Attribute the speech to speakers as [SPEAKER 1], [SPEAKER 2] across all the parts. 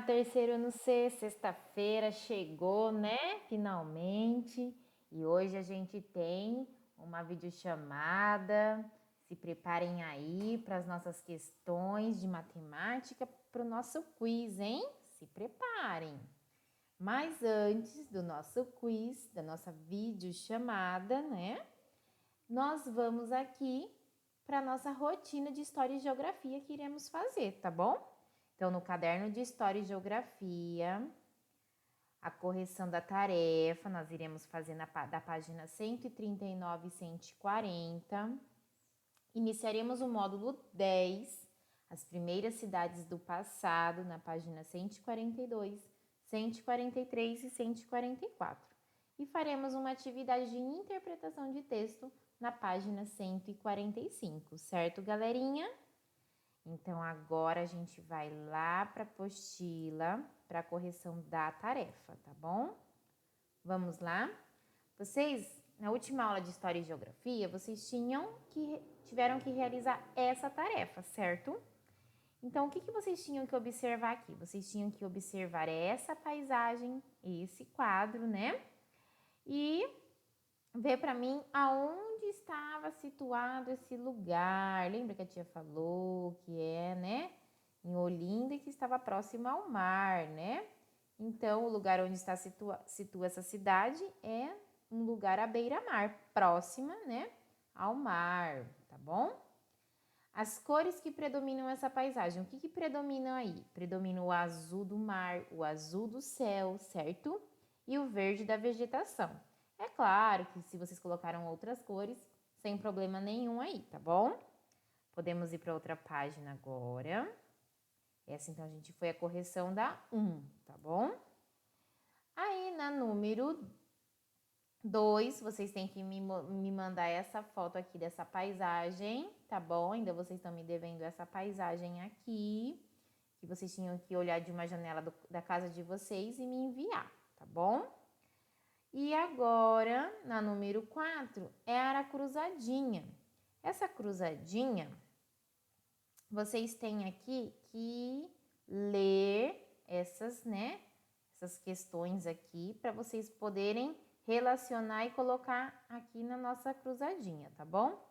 [SPEAKER 1] Terceiro no C, sexta-feira chegou, né? Finalmente. E hoje a gente tem uma videochamada. Se preparem aí para as nossas questões de matemática, para o nosso quiz, hein? Se preparem. Mas antes do nosso quiz, da nossa videochamada, né? Nós vamos aqui para a nossa rotina de História e Geografia que iremos fazer, tá bom? Então, no caderno de História e Geografia, a correção da tarefa, nós iremos fazer da página 139 e 140. Iniciaremos o módulo 10, as primeiras cidades do passado, na página 142, 143 e 144. E faremos uma atividade de interpretação de texto na página 145, certo, galerinha? Então, agora a gente vai lá para a apostila, para a correção da tarefa, tá bom? Vamos lá? Vocês, na última aula de História e Geografia, vocês tiveram que realizar essa tarefa, certo? Então, o que vocês tinham que observar aqui? Vocês tinham que observar essa paisagem, esse quadro, né? E ver para mim aonde estava situado esse lugar. Lembra que a tia falou que é, né, em Olinda e que estava próximo ao mar, né? Então, o lugar onde situa essa cidade é um lugar à beira-mar, próxima, né, ao mar, tá bom? As cores que predominam essa paisagem, o que predomina aí? Predomina o azul do mar, o azul do céu, certo? E o verde da vegetação. É claro que se vocês colocaram outras cores, sem problema nenhum aí, tá bom? Podemos ir para outra página agora. Essa então a gente foi a correção da 1, tá bom? Aí na número 2, vocês têm que me mandar essa foto aqui dessa paisagem, tá bom? Ainda vocês estão me devendo essa paisagem aqui, que vocês tinham que olhar de uma janela da casa de vocês e me enviar, tá bom? E agora, na número 4, era a cruzadinha. Essa cruzadinha, vocês têm aqui que ler essas, né? Essas questões aqui para vocês poderem relacionar e colocar aqui na nossa cruzadinha, tá bom?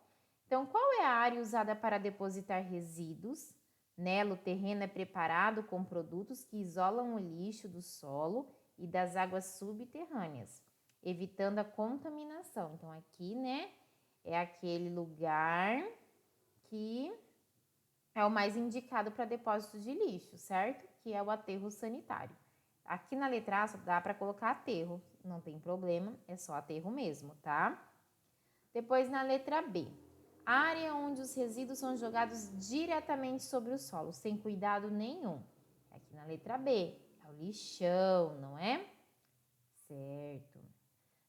[SPEAKER 1] Então, qual é a área usada para depositar resíduos? Nela, o terreno é preparado com produtos que isolam o lixo do solo e das águas subterrâneas, evitando a contaminação. Então, aqui, né, é aquele lugar que é o mais indicado para depósito de lixo, certo? Que é o aterro sanitário. Aqui na letra A só dá para colocar aterro, não tem problema, é só aterro mesmo, tá? Depois na letra B, área onde os resíduos são jogados diretamente sobre o solo, sem cuidado nenhum. Aqui na letra B, é o lixão, não é? Certo.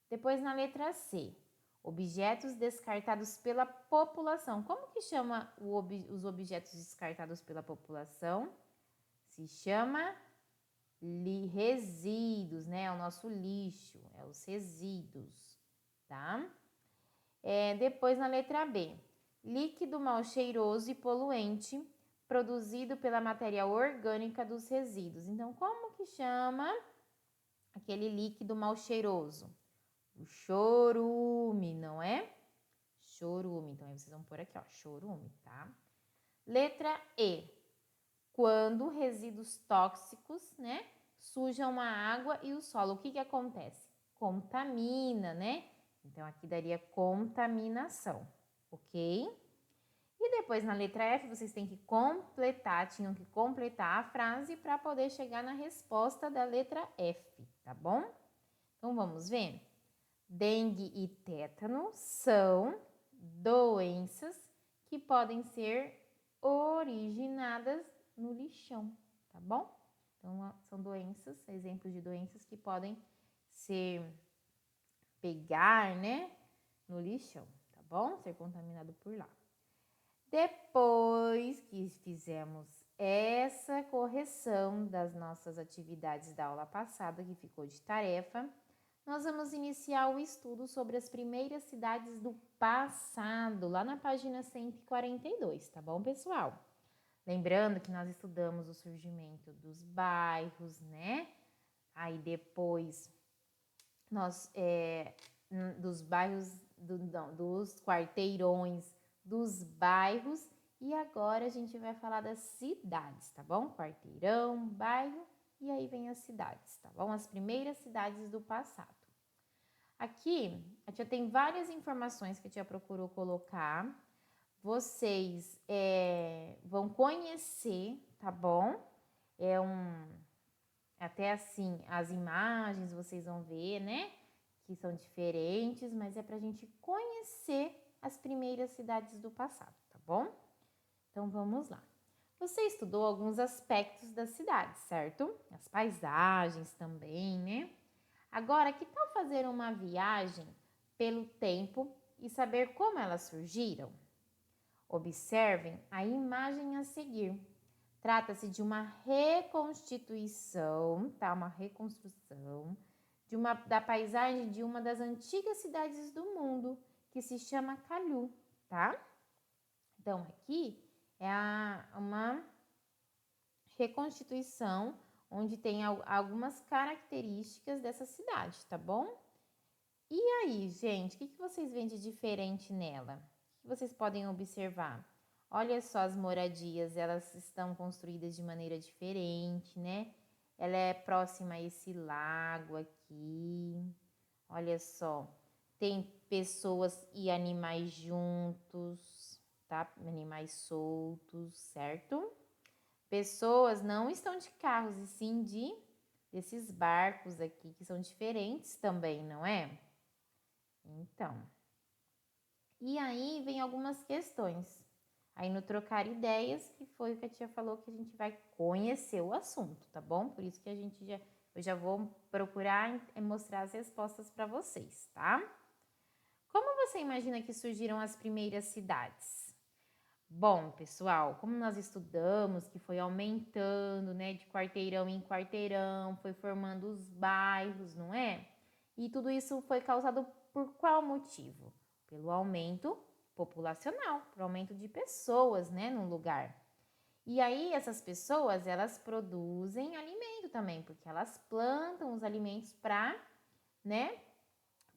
[SPEAKER 1] Depois na letra C, objetos descartados pela população. Como que chama os objetos descartados pela população? Se chama resíduos, né? É o nosso lixo, é os resíduos, tá? Depois na letra B, líquido mal cheiroso e poluente produzido pela matéria orgânica dos resíduos. Então, como que chama aquele líquido mal cheiroso? O chorume, não é? Chorume. Então, aí vocês vão pôr aqui, ó, chorume, tá? Letra E. Quando resíduos tóxicos, né, sujam a água e o solo, o que acontece? Contamina, né? Então, aqui daria contaminação, ok? E depois, na letra F, vocês têm que tinham que completar a frase para poder chegar na resposta da letra F, tá bom? Então, vamos ver? Dengue e tétano são doenças que podem ser originadas no lixão, tá bom? Então, são doenças, exemplos de doenças que podem pegar, né, no lixão, tá bom? Ser contaminado por lá. Depois que fizemos essa correção das nossas atividades da aula passada, que ficou de tarefa, nós vamos iniciar o estudo sobre as primeiras cidades do passado, lá na página 142, tá bom, pessoal? Lembrando que nós estudamos o surgimento dos bairros, né? Aí depois nós dos bairros, dos quarteirões, dos bairros, e agora a gente vai falar das cidades, tá bom? Quarteirão, bairro, e aí vem as cidades, tá bom? As primeiras cidades do passado. Aqui, a tia tem várias informações que a tia procurou colocar. Vocês vão conhecer, tá bom? Até assim, as imagens vocês vão ver, né? Que são diferentes, mas é pra gente conhecer as primeiras cidades do passado, tá bom? Então, vamos lá. Você estudou alguns aspectos da cidade, certo? As paisagens também, né? Agora, que tal fazer uma viagem pelo tempo e saber como elas surgiram? Observem a imagem a seguir. Trata-se de uma reconstituição, tá? Uma reconstrução da paisagem de uma das antigas cidades do mundo, que se chama Calhu, tá? Então, aqui é uma reconstituição onde tem algumas características dessa cidade, tá bom? E aí, gente, o que vocês veem de diferente nela? O que vocês podem observar? Olha só as moradias, elas estão construídas de maneira diferente, né? Ela é próxima a esse lago aqui. Olha só, tem pessoas e animais juntos, tá? Animais soltos, certo? Pessoas não estão de carros, e sim desses barcos aqui, que são diferentes também, não é? Então, e aí vem algumas questões. Aí no trocar ideias, que foi o que a tia falou, que a gente vai conhecer o assunto, tá bom? Por isso que eu já vou procurar mostrar as respostas para vocês, tá? Como você imagina que surgiram as primeiras cidades? Bom, pessoal, como nós estudamos que foi aumentando, né, de quarteirão em quarteirão, foi formando os bairros, não é? E tudo isso foi causado por qual motivo? Pelo aumento populacional, pelo aumento de pessoas, né, no lugar. E aí essas pessoas, elas produzem alimento também, porque elas plantam os alimentos para, né,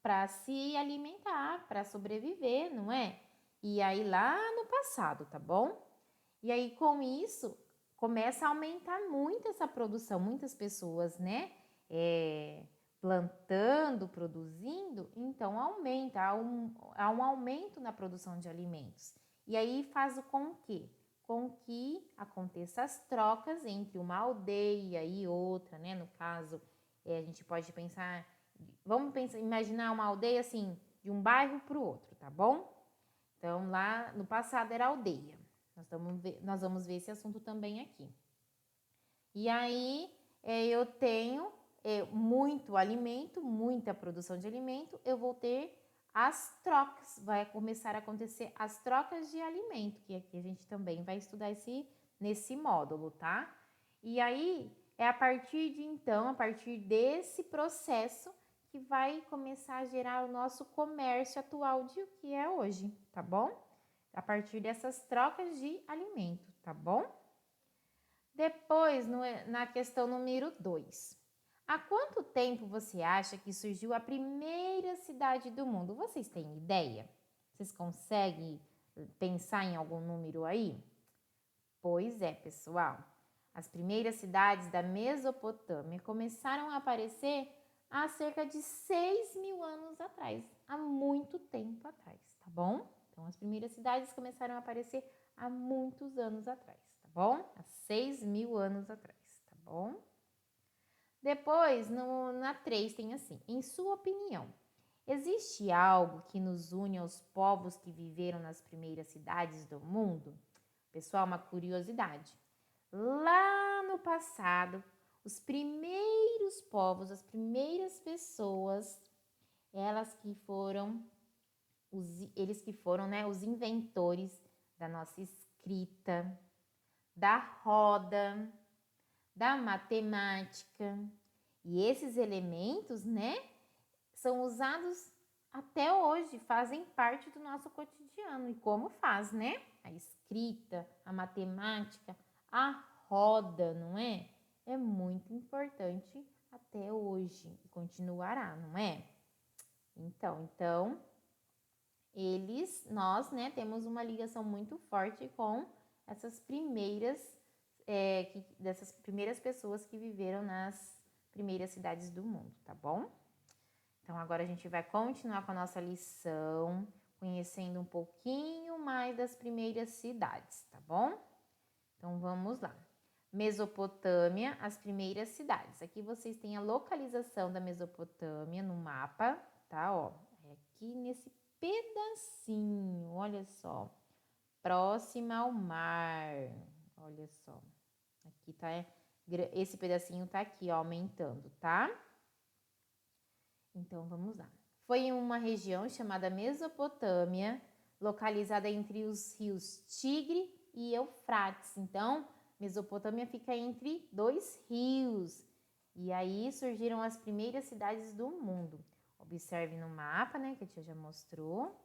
[SPEAKER 1] para se alimentar, para sobreviver, não é? E aí lá no passado, tá bom? E aí com isso começa a aumentar muito essa produção, muitas pessoas, né? Plantando, produzindo, então aumenta, há um aumento na produção de alimentos. E aí faz com que aconteça as trocas entre uma aldeia e outra, né? No caso, a gente pode pensar, imaginar uma aldeia assim, de um bairro para o outro, tá bom? Então, lá no passado era aldeia. Nós vamos ver esse assunto também aqui. E aí, eu tenho muito alimento, muita produção de alimento, eu vou ter as trocas, vai começar a acontecer as trocas de alimento, que aqui a gente também vai estudar nesse módulo, tá? E aí, é a partir desse processo, que vai começar a gerar o nosso comércio atual de o que é hoje, tá bom? A partir dessas trocas de alimento, tá bom? Depois, na questão número 2. Há quanto tempo você acha que surgiu a primeira cidade do mundo? Vocês têm ideia? Vocês conseguem pensar em algum número aí? Pois é, pessoal. As primeiras cidades da Mesopotâmia começaram a aparecer há cerca de 6.000 anos atrás, há muito tempo atrás, tá bom? Então, as primeiras cidades começaram a aparecer há muitos anos atrás, tá bom? Há 6.000 anos atrás, tá bom? Depois, na 3 tem assim, em sua opinião, existe algo que nos une aos povos que viveram nas primeiras cidades do mundo? Pessoal, uma curiosidade. Lá no passado, os primeiros povos, as primeiras pessoas, eles que foram, né, os inventores da nossa escrita, da roda, da matemática. E esses elementos, né, são usados até hoje, fazem parte do nosso cotidiano. E como faz, né? A escrita, a matemática, a roda, não é? É muito importante até hoje e continuará, não é? Então, nós, né, temos uma ligação muito forte com essas dessas primeiras pessoas que viveram nas primeiras cidades do mundo, tá bom? Então, agora a gente vai continuar com a nossa lição, conhecendo um pouquinho mais das primeiras cidades, tá bom? Então, vamos lá. Mesopotâmia, as primeiras cidades. Aqui vocês têm a localização da Mesopotâmia no mapa, tá? Ó, é aqui nesse pedacinho, olha só. Próxima ao mar, olha só. Aqui tá, esse pedacinho tá aqui, ó, aumentando, tá? Então, vamos lá. Foi em uma região chamada Mesopotâmia, localizada entre os rios Tigre e Eufrates. Então, Mesopotâmia fica entre dois rios. E aí surgiram as primeiras cidades do mundo. Observe no mapa, né, que a tia já mostrou.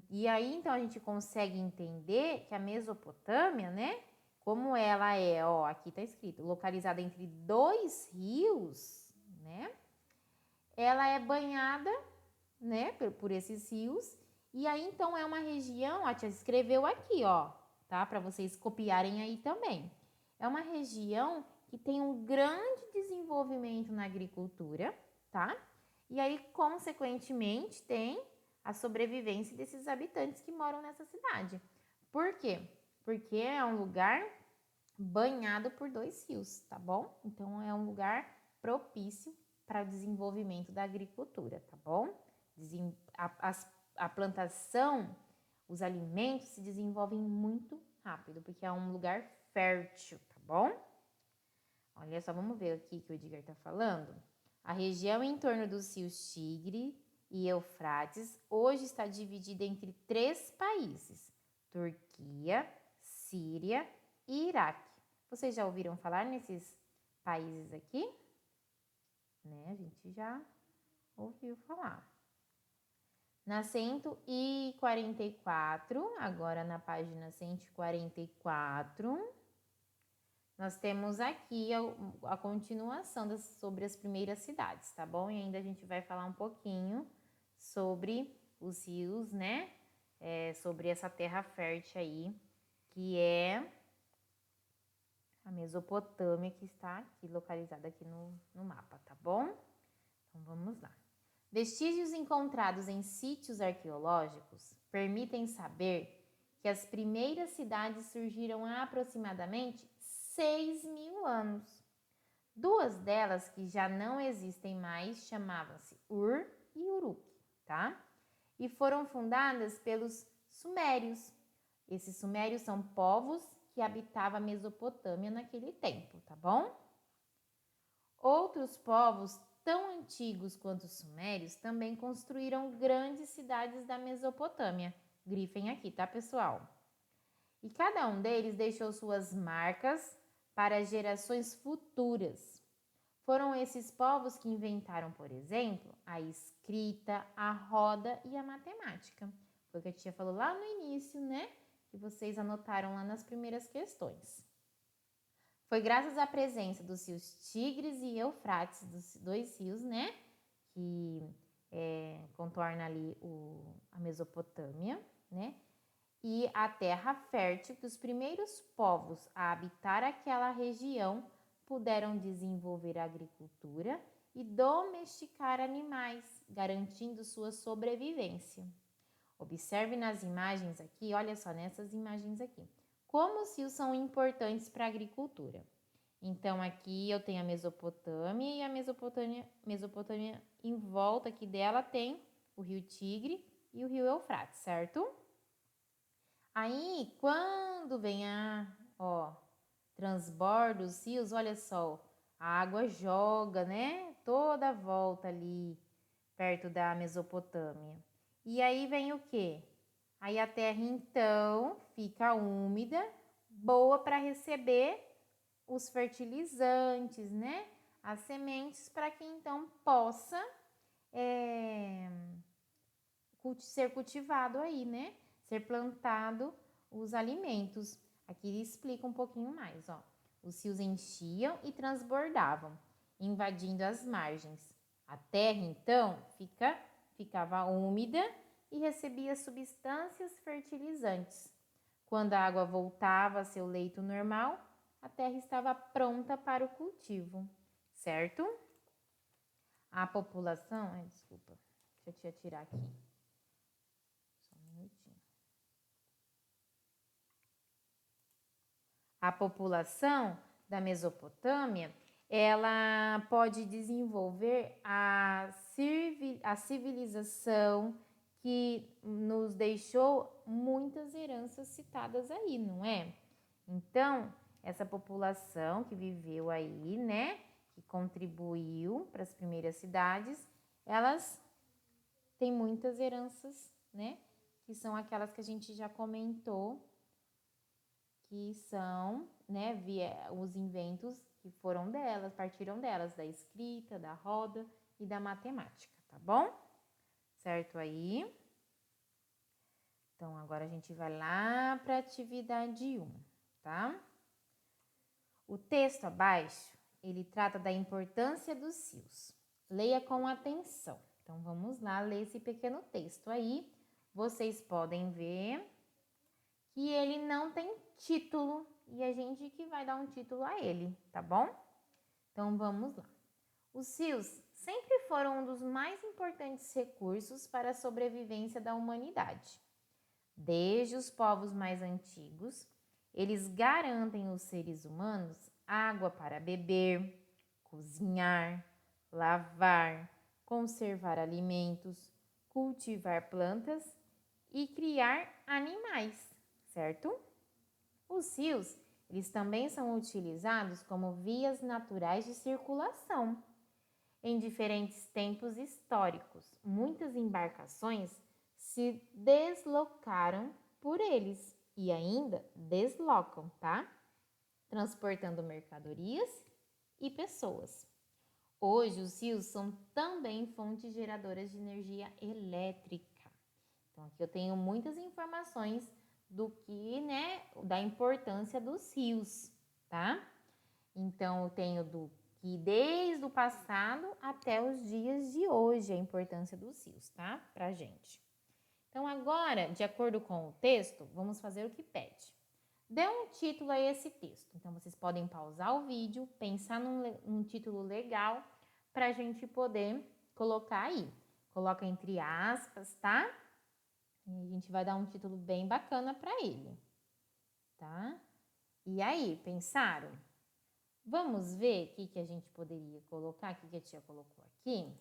[SPEAKER 1] E aí, então, a gente consegue entender que a Mesopotâmia, né, como ela é, ó, aqui tá escrito, localizada entre dois rios, né, ela é banhada, né, por esses rios. E aí, então, é uma região, a tia escreveu aqui, ó, tá, para vocês copiarem aí também. É uma região que tem um grande desenvolvimento na agricultura, tá? E aí, consequentemente, tem a sobrevivência desses habitantes que moram nessa cidade. Por quê? Porque é um lugar banhado por dois rios, tá bom? Então, é um lugar propício para o desenvolvimento da agricultura, tá bom? A plantação, os alimentos se desenvolvem muito rápido, porque é um lugar fértil, tá bom? Olha só, vamos ver aqui que o Edgar está falando. A região em torno dos rios Tigre e Eufrates hoje está dividida entre 3 países: Turquia, Síria e Iraque. Vocês já ouviram falar nesses países aqui? Né? A gente já ouviu falar. Na 144, agora na página 144, nós temos aqui a continuação sobre as primeiras cidades, tá bom? E ainda a gente vai falar um pouquinho sobre os rios, né? Sobre essa terra fértil aí, que é a Mesopotâmia, que está aqui localizada aqui no mapa, tá bom? Então vamos lá. Vestígios encontrados em sítios arqueológicos permitem saber que as primeiras cidades surgiram há aproximadamente 6.000 anos. 2 delas que já não existem mais chamavam-se Ur e Uruk, tá? E foram fundadas pelos sumérios. Esses sumérios são povos que habitavam a Mesopotâmia naquele tempo, tá bom? Outros povos tão antigos quanto os sumérios também construíram grandes cidades da Mesopotâmia. Grifem aqui, tá, pessoal? E cada um deles deixou suas marcas para gerações futuras. Foram esses povos que inventaram, por exemplo, a escrita, a roda e a matemática. Foi o que a tia falou lá no início, né? Que vocês anotaram lá nas primeiras questões. Foi graças à presença dos rios Tigres e Eufrates, dos 2 rios, né? Que contorna ali a Mesopotâmia, né? E a terra fértil que os primeiros povos a habitar aquela região puderam desenvolver a agricultura e domesticar animais, garantindo sua sobrevivência. Observe nas imagens aqui, olha só nessas imagens aqui, como os rios são importantes para a agricultura. Então, aqui eu tenho a Mesopotâmia e a Mesopotâmia em volta aqui dela tem o rio Tigre e o rio Eufrates, certo? Aí, quando vem transborda os rios, olha só, a água joga, né? Toda a volta ali, perto da Mesopotâmia. E aí vem o quê? Aí a terra, então, fica úmida, boa para receber os fertilizantes, né? As sementes, para que então possa ser cultivado aí, né? Ser plantado os alimentos. Aqui ele explica um pouquinho mais, ó. Os rios enchiam e transbordavam, invadindo as margens. A terra, então, ficava úmida e recebia substâncias fertilizantes. Quando a água voltava a seu leito normal, a terra estava pronta para o cultivo, certo? A população... Ai, desculpa, deixa eu tirar aqui. Só um minutinho. A população da Mesopotâmia, ela pode desenvolver a civilização que nos deixou muitas heranças citadas aí, não é? Então, essa população que viveu aí, né, que contribuiu para as primeiras cidades, elas têm muitas heranças, né, que são aquelas que a gente já comentou, que são, né, os inventos que foram delas, partiram delas, da escrita, da roda e da matemática, tá bom? Certo aí? Então, agora a gente vai lá para a atividade 1, tá? O texto abaixo, ele trata da importância dos rios. Leia com atenção. Então, vamos lá ler esse pequeno texto aí. Vocês podem ver que ele não tem título e a gente que vai dar um título a ele, tá bom? Então, vamos lá. Os rios sempre foram um dos mais importantes recursos para a sobrevivência da humanidade. Desde os povos mais antigos, eles garantem aos seres humanos água para beber, cozinhar, lavar, conservar alimentos, cultivar plantas e criar animais, certo? Os rios, eles também são utilizados como vias naturais de circulação. Em diferentes tempos históricos, muitas embarcações se deslocaram por eles e ainda deslocam, tá? Transportando mercadorias e pessoas. Hoje, os rios são também fontes geradoras de energia elétrica. Então, aqui eu tenho muitas informações do que, né, da importância dos rios, tá? Então, eu tenho do que desde o passado até os dias de hoje a importância dos rios, tá? Pra gente. Então, agora, de acordo com o texto, vamos fazer o que pede. Dê um título a esse texto. Então, vocês podem pausar o vídeo, pensar num título legal para a gente poder colocar aí. Coloca entre aspas, tá? E a gente vai dar um título bem bacana para ele, tá? E aí, pensaram? Vamos ver o que a gente poderia colocar, o que a tia colocou aqui.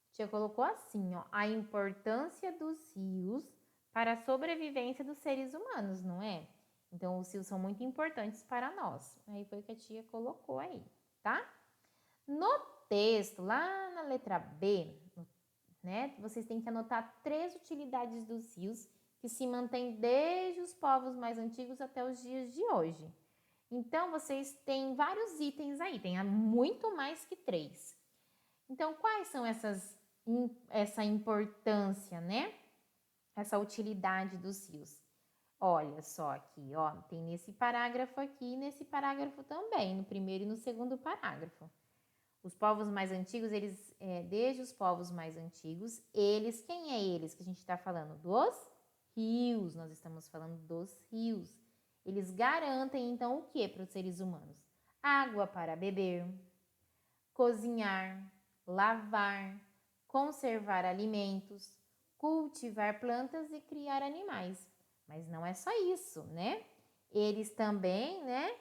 [SPEAKER 1] A tia colocou assim, ó, a importância dos rios para a sobrevivência dos seres humanos, não é? Então, os rios são muito importantes para nós. Aí foi o que a tia colocou aí, tá? No texto, lá na letra B, né, vocês têm que anotar 3 utilidades dos rios que se mantêm desde os povos mais antigos até os dias de hoje. Então, vocês têm vários itens aí, tem muito mais que 3. Então, quais são essa importância, né? Essa utilidade dos rios? Olha só aqui, ó, tem nesse parágrafo aqui e nesse parágrafo também, no primeiro e no segundo parágrafo. Os povos mais antigos, desde os povos mais antigos, quem é eles que a gente está falando? Dos rios, nós estamos falando dos rios. Eles garantem, então, o que para os seres humanos? Água para beber, cozinhar, lavar, conservar alimentos, cultivar plantas e criar animais. Mas não é só isso, né? Eles também, né,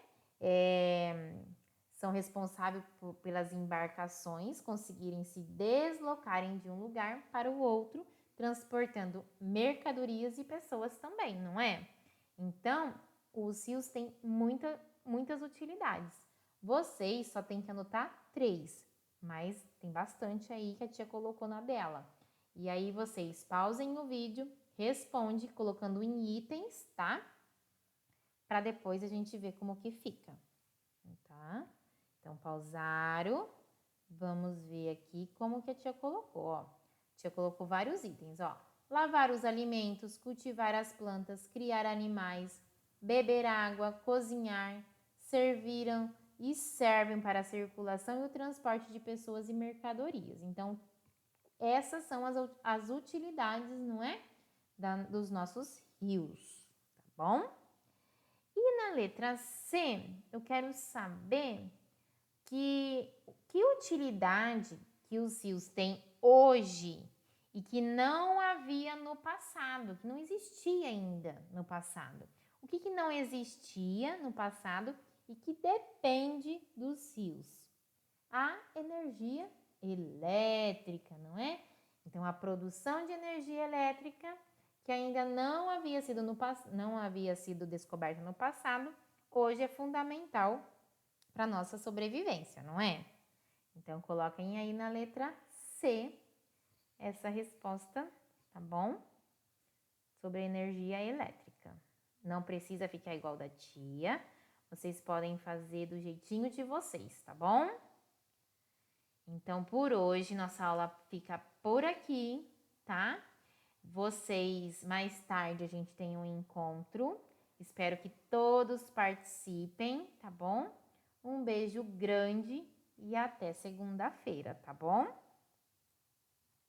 [SPEAKER 1] são responsáveis pelas embarcações conseguirem se deslocarem de um lugar para o outro, transportando mercadorias e pessoas também, não é? Então, os rios têm muitas utilidades. Vocês só tem que anotar 3, mas tem bastante aí que a tia colocou na dela. E aí vocês pausem o vídeo, responde colocando em itens, tá? Para depois a gente ver como que fica, tá? Então, pausaram. Vamos ver aqui como que a tia colocou, ó. A tia colocou vários itens, ó. lavar os alimentos, cultivar as plantas, criar animais, beber água, cozinhar, serviram e servem para a circulação e o transporte de pessoas e mercadorias. Então, essas são as utilidades, não é? Dos nossos rios, tá bom? E na letra C, eu quero saber que utilidade que os rios têm hoje e que não havia no passado, que não existia ainda no passado. O que não existia no passado e que depende dos rios? A energia elétrica, não é? Então, a produção de energia elétrica, que ainda não havia sido descoberta no passado, hoje é fundamental para a nossa sobrevivência, não é? Então, coloquem aí na letra C essa resposta, tá bom? Sobre energia elétrica. Não precisa ficar igual da tia, vocês podem fazer do jeitinho de vocês, tá bom? Então, por hoje, nossa aula fica por aqui, tá? Vocês, mais tarde, a gente tem um encontro. Espero que todos participem, tá bom? Um beijo grande e até segunda-feira, tá bom?